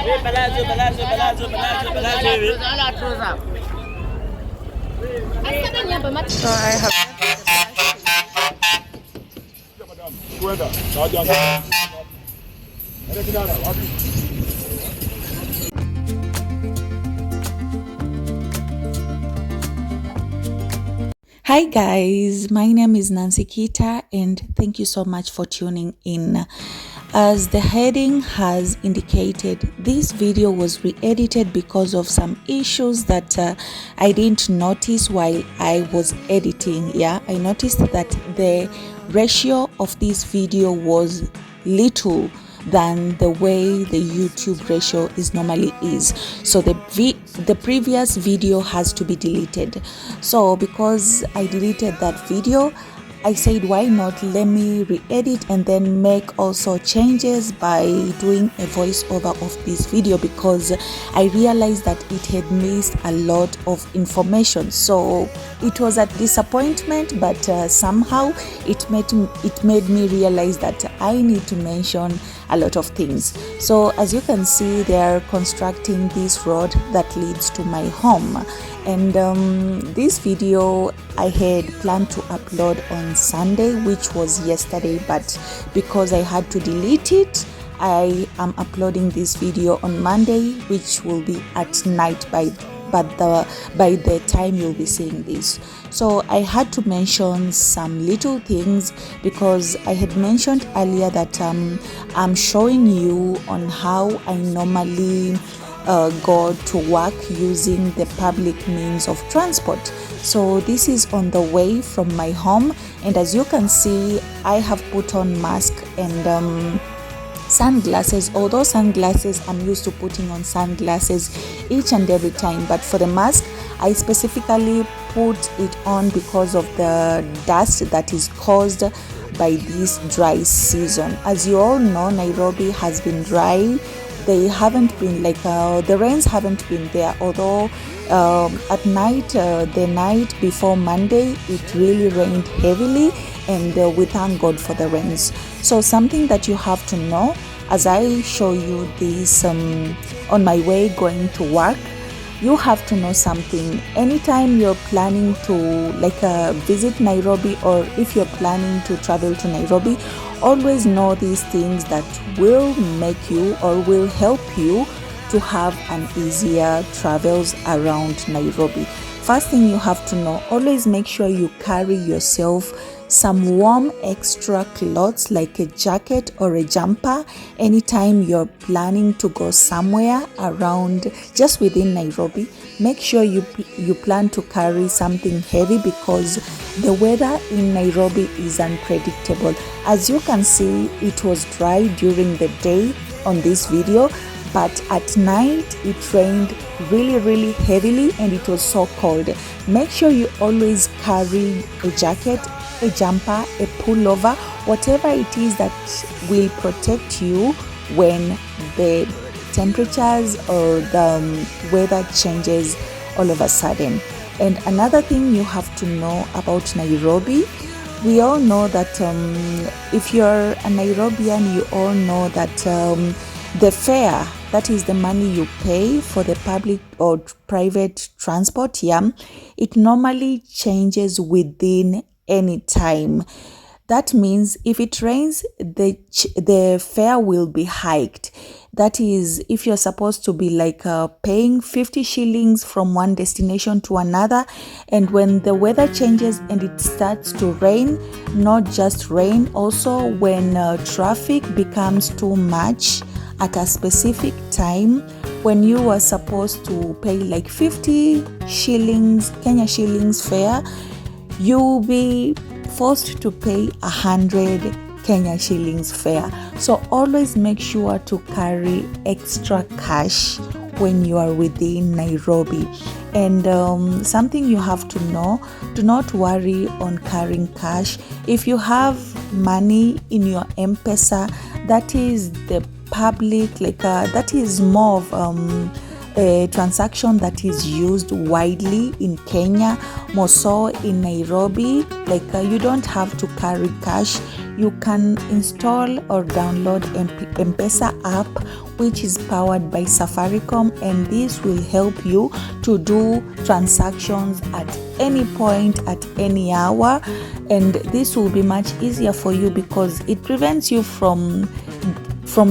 So I have Hi guys, my name is Nancy Kita and thank you so much for tuning in. As the heading has indicated, this video was re-edited because of some issues that I didn't notice while I was editing. I noticed that the ratio of this video was little than the way the YouTube ratio is normally is. So the previous video has to be deleted. So because I deleted that video, I said why not let me re-edit and then make also changes by doing a voiceover of this video, because I realized that it had missed a lot of information. So it was a disappointment, but somehow it made me realize that I need to mention a lot of things. So as you can see, they are constructing this road that leads to my home, and this video I had planned to upload on Sunday, which was yesterday, but because I had to delete it, I am uploading this video on Monday, which will be at night by the time you'll be seeing this. So I had to mention some little things because I had mentioned earlier that I'm showing you on how I normally go to work using the public means of transport. So this is on the way from my home, and as you can see, I have put on mask and sunglasses. Although sunglasses, I'm used to putting on sunglasses each and every time, but for the mask I specifically put it on because of the dust that is caused by this dry season. As you all know, Nairobi has been dry. They haven't been like the rains haven't been there, although at night, the night before Monday, it really rained heavily, and we thank God for the rains. So something that you have to know as I show you this on my way going to work, you have to know something. Anytime you're planning to visit Nairobi, or if you're planning to travel to Nairobi, always know these things that will make you or will help you to have an easier travels around Nairobi. First thing you have to know, always make sure you carry yourself some warm extra clothes like a jacket or a jumper anytime you're planning to go somewhere around just within Nairobi. Make sure you plan to carry something heavy because the weather in Nairobi is unpredictable. As you can see, it was dry during the day on this video, but at night it rained really heavily and it was so cold. Make sure you always carry a jacket, a jumper, a pullover, whatever it is that will protect you when the temperatures or the weather changes all of a sudden. And another thing you have to know about Nairobi, we all know that if you're a Nairobian, you all know that the fare, that is the money you pay for the public or private transport, it normally changes within any time. That means if it rains, the fare will be hiked. That is, if you're supposed to be paying 50 shillings from one destination to another, and when the weather changes and it starts to rain, not just rain, also when traffic becomes too much at a specific time, when you were supposed to pay 50 shillings, Kenya shillings fare, you'll be forced to pay 100 Kenya shillings fare. So always make sure to carry extra cash when you are within Nairobi. And something you have to know, do not worry on carrying cash. If you have money in your M-Pesa, that is the public, that is more of a transaction that is used widely in Kenya, more so in Nairobi. Like you don't have to carry cash. You can install or download M-Pesa app, which is powered by Safaricom, and this will help you to do transactions at any point, at any hour, and this will be much easier for you because it prevents you from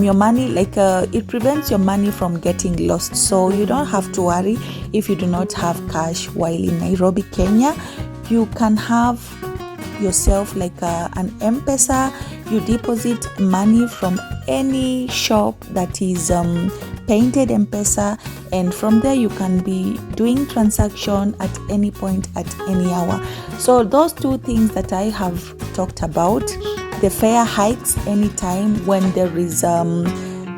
your money, it prevents your money from getting lost. So you don't have to worry if you do not have cash while in Nairobi, Kenya. You can have yourself an M-Pesa. You deposit money from any shop that is painted M-Pesa, and from there you can be doing transaction at any point, at any hour. So those two things that I have talked about, the fare hikes anytime when there is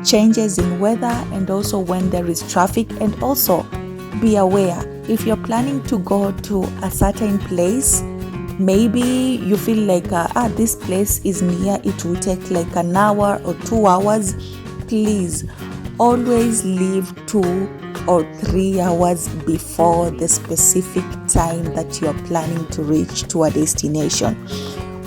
changes in weather, and also when there is traffic. And also be aware, if you're planning to go to a certain place, maybe you feel like this place is near, it will take like an hour or 2 hours, please always leave 2 or 3 hours before the specific time that you're planning to reach to a destination.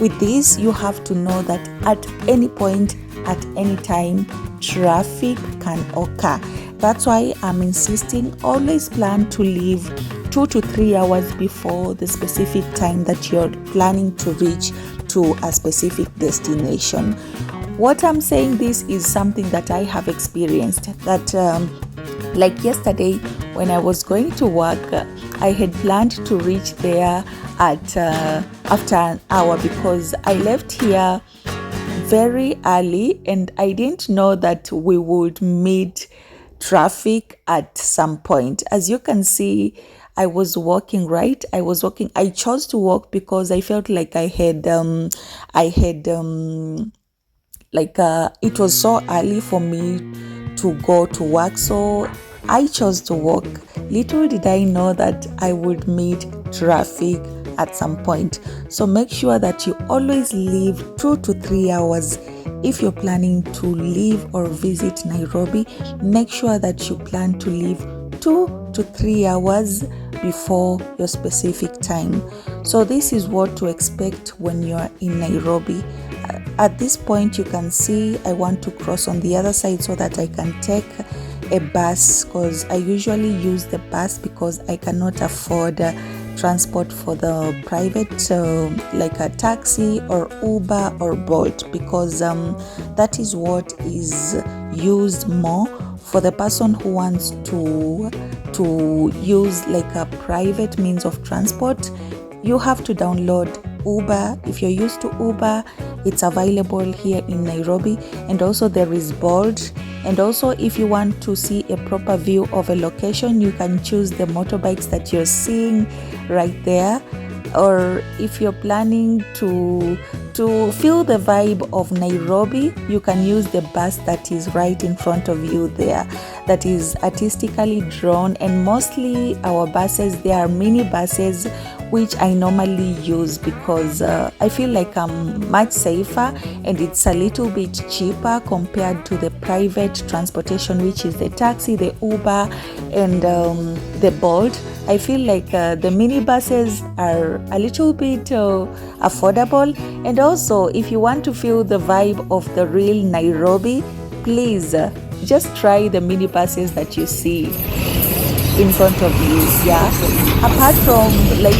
With this, you have to know that at any point, at any time, traffic can occur. That's why I'm insisting, always plan to leave 2 to 3 hours before the specific time that you're planning to reach to a specific destination. What I'm saying this is something that I have experienced, that like yesterday when I was going to work, I had planned to reach there at after an hour because I left here very early and I didn't know that we would meet traffic at some point. As you can see, I was walking, right? I chose to walk because I felt like it was so early for me to go to work, so I chose to walk. Little did I know that I would meet traffic at some point. So make sure that you always leave 2 to 3 hours. If you're planning to leave or visit Nairobi, make sure that you plan to leave 2 to 3 hours before your specific time. So this is what to expect when you're in Nairobi. At this point, you can see I want to cross on the other side so that I can take a bus, because I usually use the bus because I cannot afford transport for the private, like a taxi or Uber or Bolt, because that is what is used more for the person who wants to use like a private means of transport. You have to download Uber. If you're used to Uber, it's available here in Nairobi, and also there is Bolt. And also, if you want to see a proper view of a location, you can choose the motorbikes that you're seeing right there. Or if you're planning to feel the vibe of Nairobi, you can use the bus that is right in front of you there, that is artistically drawn. And mostly our buses, they are mini buses, which I normally use because I feel like I'm much safer and it's a little bit cheaper compared to the private transportation, which is the taxi, the Uber, and the Bolt. I feel like the mini buses are a little bit affordable. And also, if you want to feel the vibe of the real Nairobi, please just try the mini buses that you see in front of you. Yeah, apart from like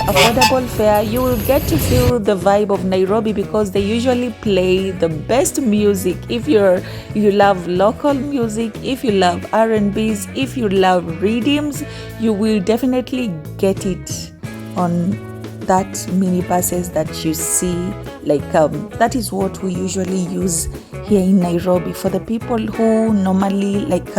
affordable fare, you will get to feel the vibe of Nairobi because they usually play the best music. If you love local music, if you love R&Bs, if you love rhythms, you will definitely get it on that mini buses that you see. Like that is what we usually use here in Nairobi. For the people who normally like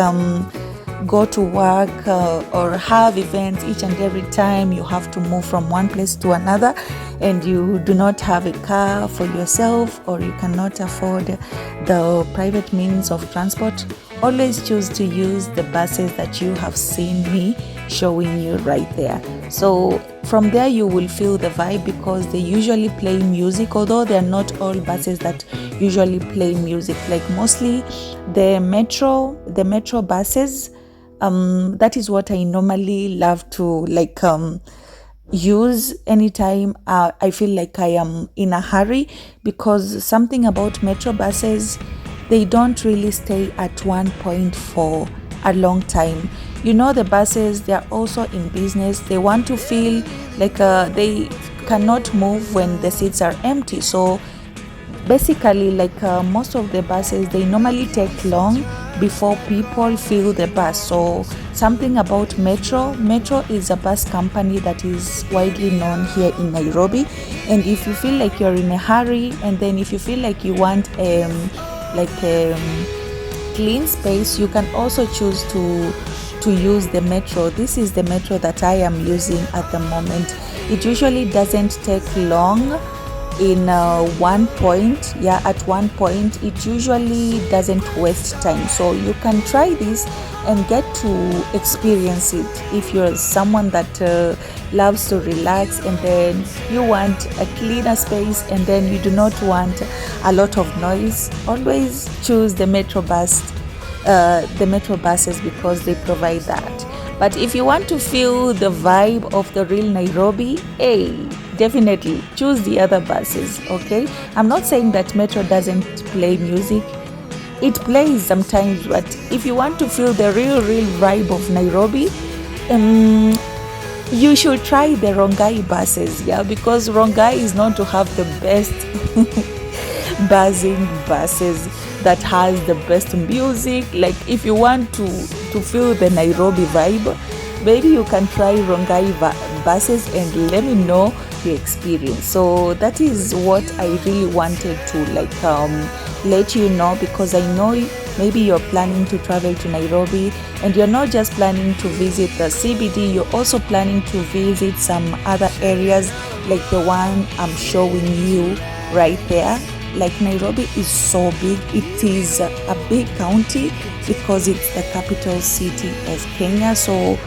go to work or have events each and every time, you have to move from one place to another, and you do not have a car for yourself, or you cannot afford the private means of transport, always choose to use the buses that you have seen me showing you right there. So from there you will feel the vibe because they usually play music, although they are not all buses that usually play music. Like mostly the metro buses, That is what I normally love to use anytime I feel like I am in a hurry, because something about metro buses, they don't really stay at one point for a long time. You know, the buses, they are also in business. They want to feel like they cannot move when the seats are empty. So basically, most of the buses, they normally take long before people fill the bus. So something about metro is a bus company that is widely known here in Nairobi. And if you feel like you're in a hurry, and then if you feel like you want clean space, you can also choose to use the metro. This is the metro that I am using at the moment. It usually doesn't take long in one point. At one point it usually doesn't waste time, so you can try this and get to experience it. If you're someone that loves to relax, and then you want a cleaner space, and then you do not want a lot of noise, always choose the metro buses, because they provide that. But if you want to feel the vibe of the real Nairobi, definitely choose the other buses, okay? I'm not saying that metro doesn't play music. It plays sometimes, but if you want to feel the real vibe of Nairobi, you should try the Rongai buses, because Rongai is known to have the best buzzing buses that has the best music. Like, if you want to feel the Nairobi vibe, maybe you can try Rongai buses and let me know your experience. So that is what I really wanted to let you know, because I know maybe you're planning to travel to Nairobi, and you're not just planning to visit the CBD, you're also planning to visit some other areas like the one I'm showing you right there. Like, Nairobi is so big. It is a big county because it's the capital city of Kenya. So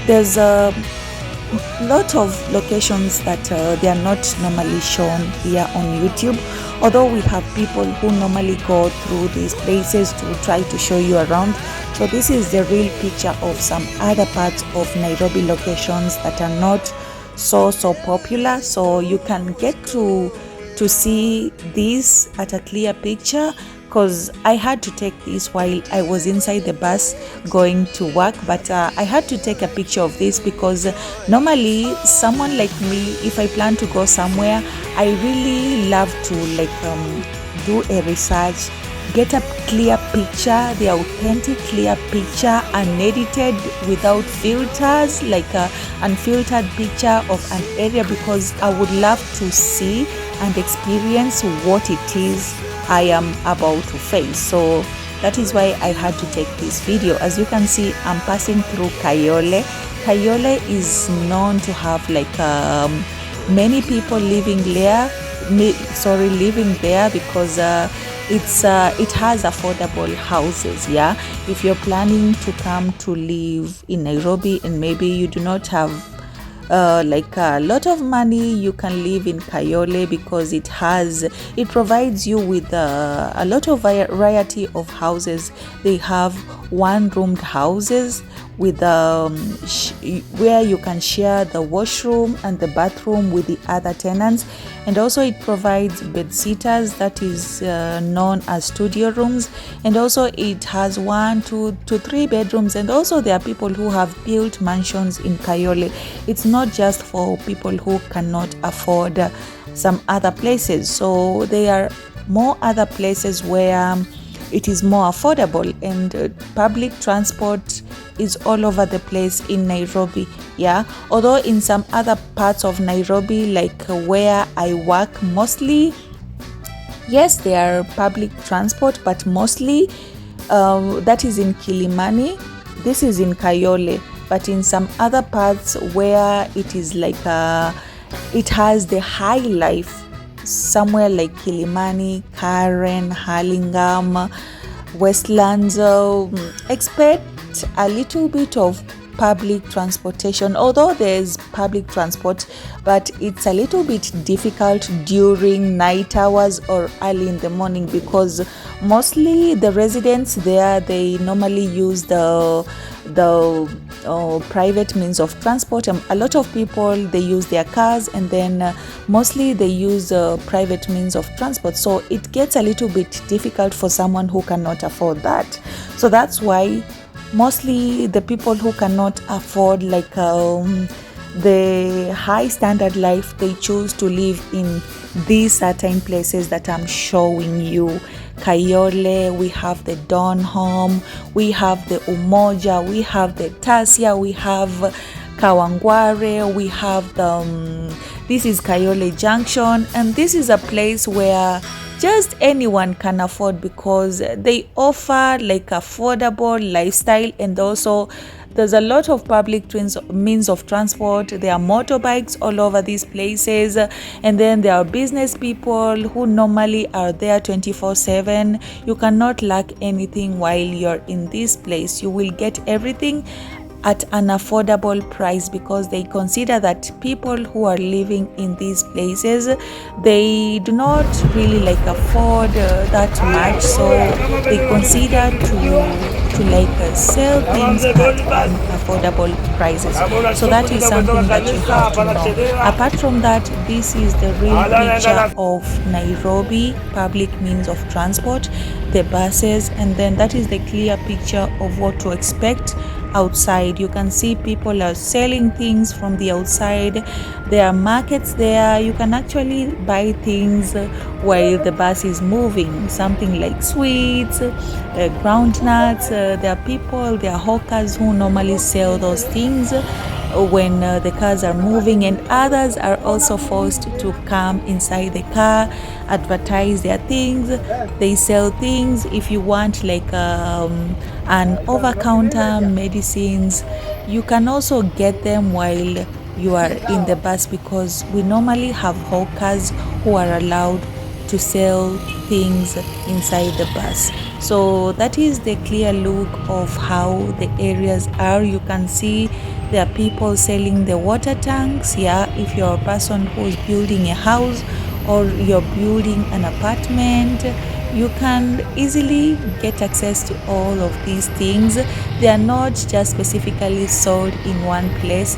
there's a lot of locations that they are not normally shown here on YouTube, although we have people who normally go through these places to try to show you around. So this is the real picture of some other parts of Nairobi locations that are not so popular. So you can get to see this at a clear picture, because I had to take this while I was inside the bus going to work. But I had to take a picture of this because normally someone like me, if I plan to go somewhere, I really love to do a research, get a clear picture, the authentic clear picture, unedited, without filters, like an unfiltered picture of an area, because I would love to see and experience what it is I am about to face. So that is why I had to take this video. As you can see, I'm passing through Kayole. Kayole is known to have many people living there because it has affordable houses. If you're planning to come to live in Nairobi and maybe you do not have a lot of money, you can live in Kayole because it provides you with a lot of variety of houses. They have one-roomed houses with where you can share the washroom and the bathroom with the other tenants, and also it provides bed sitters, that is known as studio rooms, and also it has 1, 2 to 3 bedrooms. And also there are people who have built mansions in Kayole. It's not just for people who cannot afford some other places, so there are more other places where it is more affordable, and public transport is all over the place in Nairobi. Although in some other parts of Nairobi, like where I work, mostly, yes, there are public transport, but mostly that is in Kilimani. This is in Kayole. But in some other parts where it is it has the high life, somewhere like Kilimani, Karen, Hurlingham, Westlands, expect a little bit of public transportation. Although there's public transport, but it's a little bit difficult during night hours or early in the morning, because Mostly the residents there, they normally use the private means of transport. A lot of people, they use their cars, and then mostly they use private means of transport, so it gets a little bit difficult for someone who cannot afford that. So that's why mostly the people who cannot afford the high standard life, they choose to live in these certain places that I'm showing you. Kayole, we have the Donholm, we have the Umoja, we have the Tasia, we have Kawangware, we have this is Kayole Junction, and this is a place where just anyone can afford, because they offer like affordable lifestyle, and also there's a lot of public means of transport. There are motorbikes all over these places, and then there are business people who normally are there 24/7. You cannot lack anything while you're in this place. You will get everything at an affordable price, because they consider that people who are living in these places, they do not really afford that much, so they consider to sell things at affordable prices. So that is something that you have to know. Apart from that, this is the real picture of Nairobi public means of transport, the buses, and then that is the clear picture of what to expect outside. You can see people are selling things from the outside. There are markets there. You can actually buy things while the bus is moving, something like sweets, ground nuts. There are people, there are hawkers who normally sell those things when the cars are moving, and others are also forced to come inside the car, advertise their things. They sell things. If you want an over-counter medicines, you can also get them while you are in the bus, because we normally have hawkers who are allowed to sell things inside the bus. So that is the clear look of how the areas are. You can see there are people selling the water tanks. Yeah, if you're a person who is building a house or you're building an apartment, you can easily get access to all of these things. They are not just specifically sold in one place.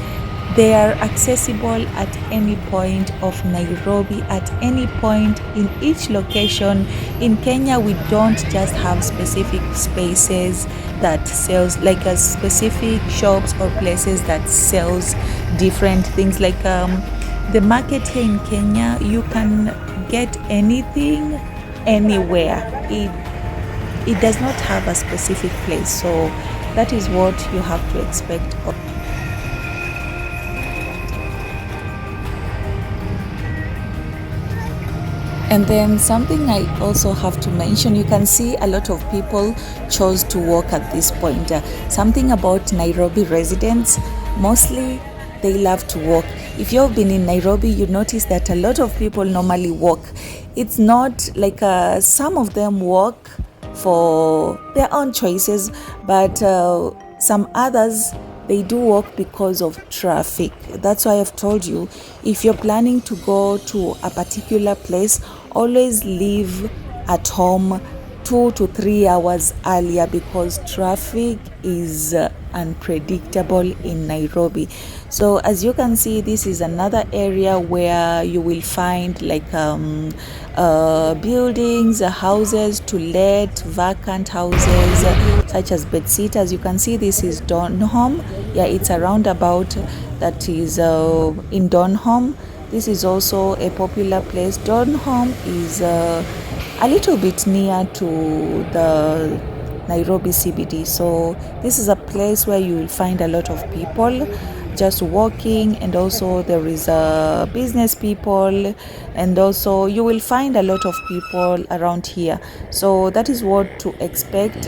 They are accessible at any point of Nairobi, at any point in each location. In Kenya, we don't just have specific spaces that sells a specific shops or places that sells different things. The market here in Kenya, you can get anything anywhere. It does not have a specific place, so that is what you have to expect. And then something I also have to mention, you can see a lot of people chose to walk at this point. Something about Nairobi residents, mostly they love to walk. If you've been in Nairobi, you notice that a lot of people normally walk. It's not some of them walk for their own choices, but some others, they do walk because of traffic. That's why I've told you, if you're planning to go to a particular place, always leave at home 2 to 3 hours earlier, because traffic is unpredictable in Nairobi. So as you can see, this is another area where you will find buildings, houses to let, vacant houses such as bedsitters. You can see this is Donholm. Yeah, it's a roundabout that is in Donholm. This is also a popular place. Donholm is a little bit near to the Nairobi CBD. So this is a place where you will find a lot of people just walking, and also there is business people, and also you will find a lot of people around here. So that is what to expect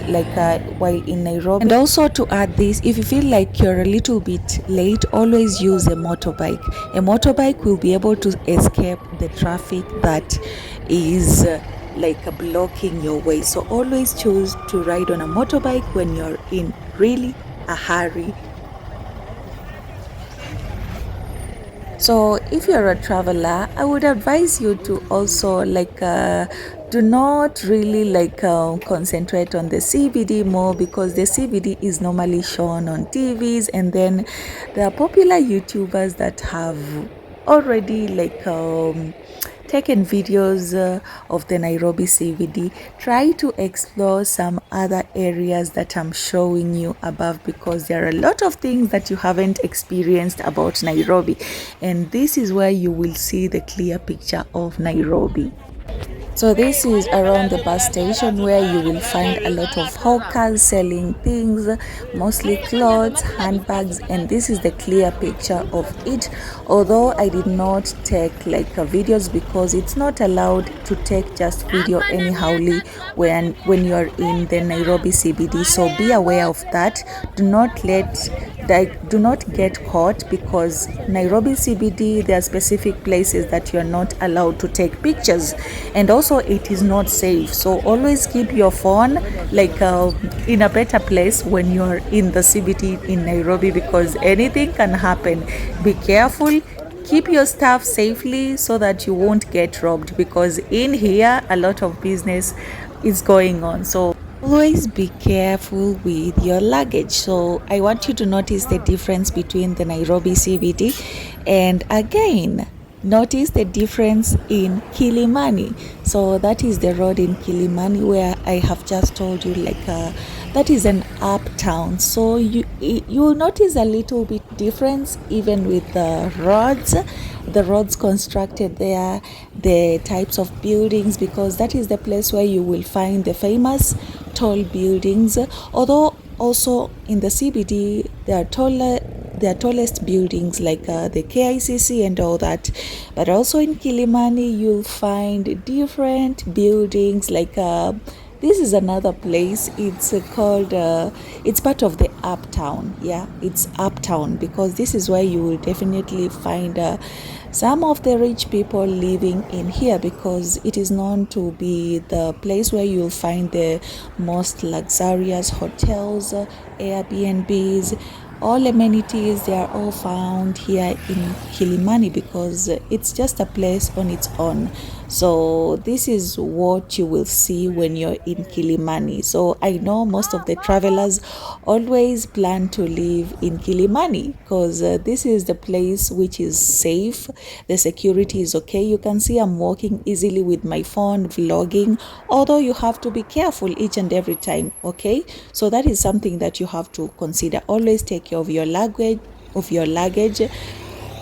while in Nairobi. And also to add this, if you feel like you're a little bit late, always use a motorbike. A motorbike will be able to escape the traffic that is blocking your way. So always choose to ride on a motorbike when you're in really a hurry. So if you're a traveler, I would advise you to also do not really concentrate on the CBD more, because the CBD is normally shown on TVs, and then there are popular YouTubers that have already taken videos of the Nairobi CBD. Try to explore some other areas that I'm showing you above, because there are a lot of things that you haven't experienced about Nairobi, and this is where you will see the clear picture of Nairobi. So this is around the bus station, where you will find a lot of hawkers selling things, mostly clothes, handbags, and this is the clear picture of it. Although I did not take videos, because it's not allowed to take just video anyhowly when you're in the Nairobi CBD. So be aware of that. Do not get caught, because Nairobi CBD, there are specific places that you're not allowed to take pictures, and also it is not safe. So always keep your phone in a better place when you're in the CBD in Nairobi, because anything can happen. Be careful. Keep your stuff safely so that you won't get robbed, because in here a lot of business is going on. So always be careful with your luggage. So I want you to notice the difference between the Nairobi CBD, and again, notice the difference in Kilimani. So that is the road in Kilimani where I have just told you that is an uptown. So you'll notice a little bit difference even with the roads constructed there, the types of buildings, because that is the place where you will find the famous tall buildings. Although also in the CBD there are tallest buildings the KICC and all that, but also in Kilimani you'll find different buildings this is another place. It's called it's part of the uptown. Yeah, it's uptown, because this is where you will definitely find some of the rich people living in here, because it is known to be the place where you'll find the most luxurious hotels, Airbnbs, all amenities. They are all found here in Kilimani, because it's just a place on its own. So this is what you will see when you're in Kilimani. So I know most of the travelers always plan to live in Kilimani, because this is the place which is safe. The security is okay. You can see I'm walking easily with my phone vlogging, although you have to be careful each and every time. Okay, so that is something that you have to consider. Always take care of your luggage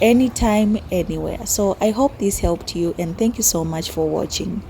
anytime, anywhere. So I hope this helped you, and thank you so much for watching.